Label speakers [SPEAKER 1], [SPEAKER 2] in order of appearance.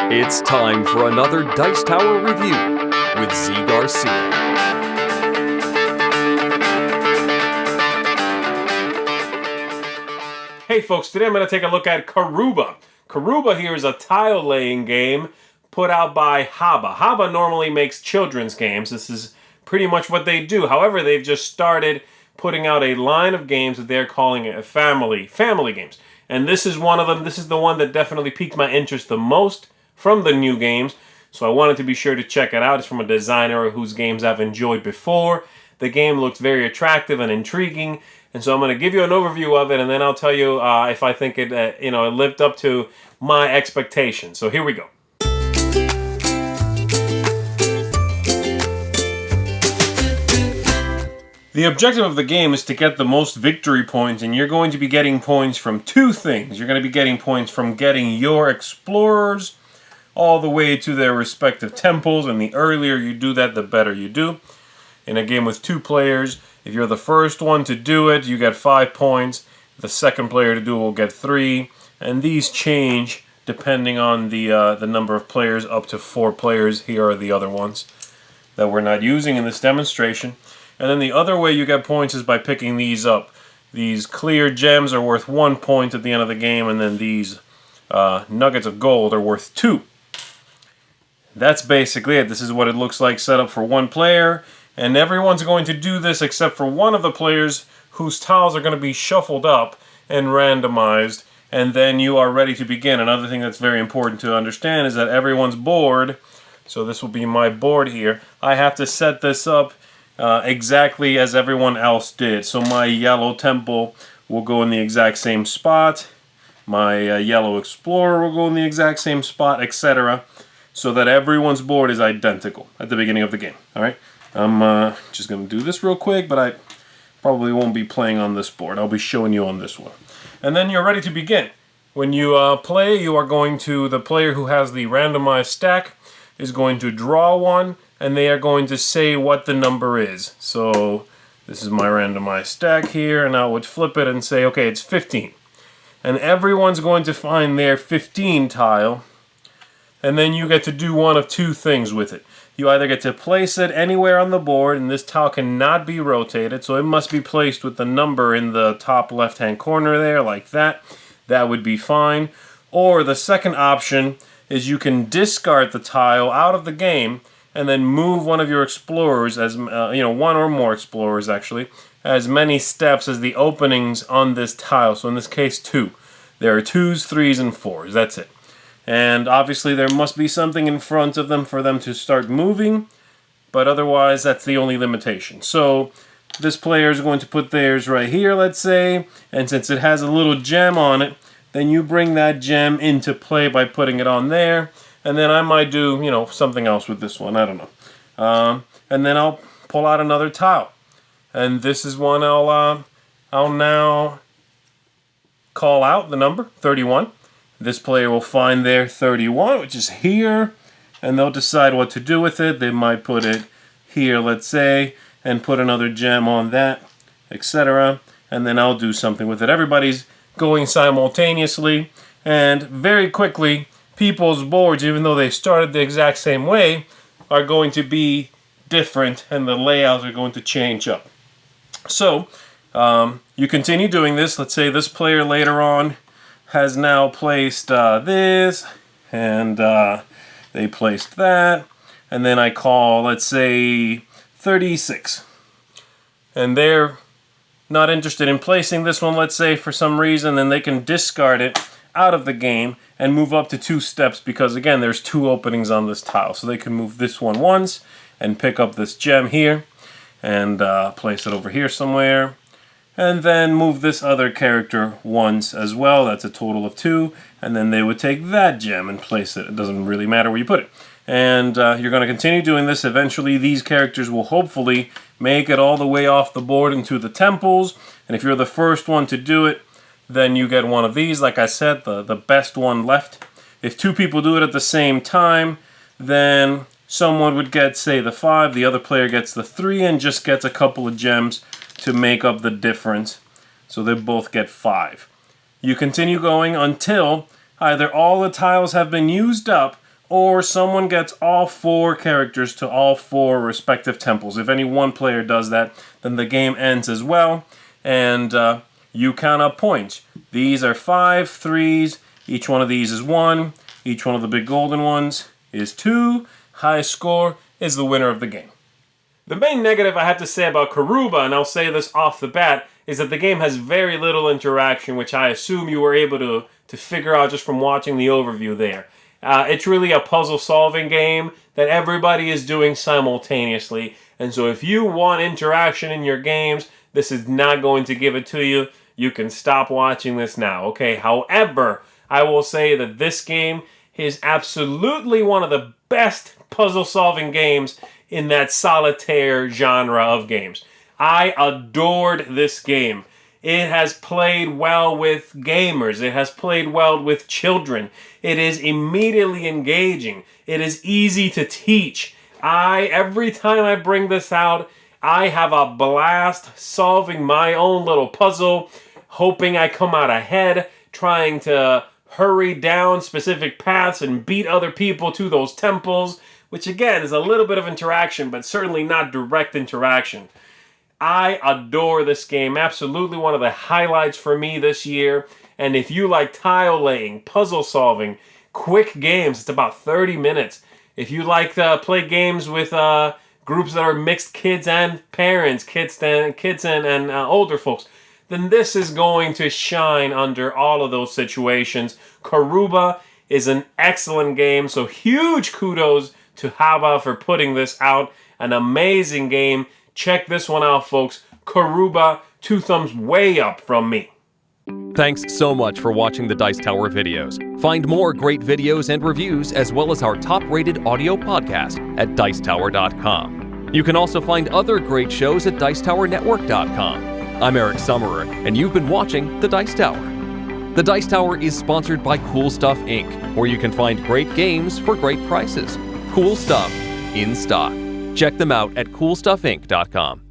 [SPEAKER 1] It's time for another Dice Tower review with Zee Garcia.
[SPEAKER 2] Hey folks, today I'm going to take a look at Karuba. Karuba here is a tile laying game put out by Haba. Haba normally makes children's games. This is pretty much what they do. However, they've just started putting out a line of games that they're calling it family games. And this is one of them. This is the one that definitely piqued my interest the most from the new games. So I wanted to be sure to check it out. It's from a designer whose games I've enjoyed before. The game looks very attractive and intriguing. And so I'm going to give you an overview of it, and then I'll tell you if I think it, it lived up to my expectations. So here we go. The objective of the game is to get the most victory points, and you're going to be getting points from two things. You're going to be getting points from getting your explorers all the way to their respective temples, and the earlier you do that, the better you do. In a game with two players, if you're the first one to do it, you get 5 points. The second player to do it will get 3, and these change depending on the number of players, up to 4 players. Here are the other ones that we're not using in this demonstration. And then the other way you get points is by picking these up. These clear gems are worth 1 point at the end of the game, and then these nuggets of gold are worth 2. That's basically it. This is what it looks like set up for one player. And everyone's going to do this except for one of the players whose tiles are going to be shuffled up and randomized. And then you are ready to begin. Another thing that's very important to understand is that everyone's board, so this will be my board here, I have to set this up exactly as everyone else did. So my yellow temple will go in the exact same spot. My yellow explorer will go in the exact same spot, etc. So that everyone's board is identical at the beginning of the game. All right. I'm just going to do this real quick, but I probably won't be playing on this board. I'll be showing you on this one. And then you're ready to begin. When you play, you are going to, the player who has the randomized stack is going to draw one, and they are going to say what the number is. So this is my randomized stack here, and I would flip it and say, okay, it's 15. And everyone's going to find their 15 tile, and then you get to do one of two things with it. You either get to place it anywhere on the board, and this tile cannot be rotated, so it must be placed with the number in the top left-hand corner there, like that. That would be fine. Or the second option is you can discard the tile out of the game, and then move one of your explorers, as one or more explorers actually, as many steps as the openings on this tile. So in this case, 2. There are 2s, 3s, and 4s. That's it. And obviously there must be something in front of them for them to start moving, but otherwise that's the only limitation. So this player is going to put theirs right here, let's say, and since it has a little gem on it, then you bring that gem into play by putting it on there, and then I might do, something else with this one, I don't know. And then I'll pull out another tile. And this is one I'll now call out the number, 31. This player will find their 31, which is here, and they'll decide what to do with it. They might put it here, let's say, and put another gem on that, etc. And then I'll do something with it. Everybody's going simultaneously, and very quickly, people's boards, even though they started the exact same way, are going to be different, and the layouts are going to change up. So, you continue doing this. Let's say this player later on has now placed this, and they placed that, and then I call, let's say, 36. And they're not interested in placing this one, let's say, for some reason, then they can discard it out of the game and move up to 2 steps because, again, there's 2 openings on this tile. So they can move this one once and pick up this gem here and place it over here somewhere. And then move this other character once as well. That's a total of 2. And then they would take that gem and place it. It doesn't really matter where you put it. And you're going to continue doing this. Eventually, these characters will hopefully make it all the way off the board into the temples. And if you're the first one to do it, then you get one of these. Like I said, the best one left. If 2 people do it at the same time, then someone would get, say, the 5. The other player gets the 3 and just gets a couple of gems to make up the difference. So they both get 5. You continue going until either all the tiles have been used up or someone gets all 4 characters to all 4 respective temples. If any one player does that, then the game ends as well, and you count up points. These are 5 3s, each one of these is 1, each one of the big golden ones is 2. Highest score is the winner of the game. The main negative I have to say about Karuba, and I'll say this off the bat, is that the game has very little interaction, which I assume you were able to figure out just from watching the overview there. It's really a puzzle-solving game that everybody is doing simultaneously, and so if you want interaction in your games, this is not going to give it to you. You can stop watching this now, okay? However, I will say that this game is absolutely one of the best puzzle-solving games in that solitaire genre of games. I adored this game. It has played well with gamers. It has played well with children. It is immediately engaging. It is easy to teach. Every time I bring this out, I have a blast solving my own little puzzle, hoping I come out ahead, trying to hurry down specific paths and beat other people to those temples, which again is a little bit of interaction, but certainly not direct interaction. I adore this game. Absolutely one of the highlights for me this year. And if you like tile laying, puzzle solving, quick games, it's about 30 minutes. If you like to play games with groups that are mixed kids and parents, kids and older folks, then this is going to shine under all of those situations. Karuba is an excellent game, so huge kudos to Haba for putting this out. An amazing game. Check this one out, folks. Karuba, 2 thumbs way up from me.
[SPEAKER 1] Thanks so much for watching the Dice Tower videos. Find more great videos and reviews, as well as our top-rated audio podcast at Dicetower.com. You can also find other great shows at DicetowerNetwork.com. I'm Eric Summerer, and you've been watching The Dice Tower. The Dice Tower is sponsored by Cool Stuff Inc., where you can find great games for great prices. Cool stuff in stock. Check them out at CoolStuffInc.com.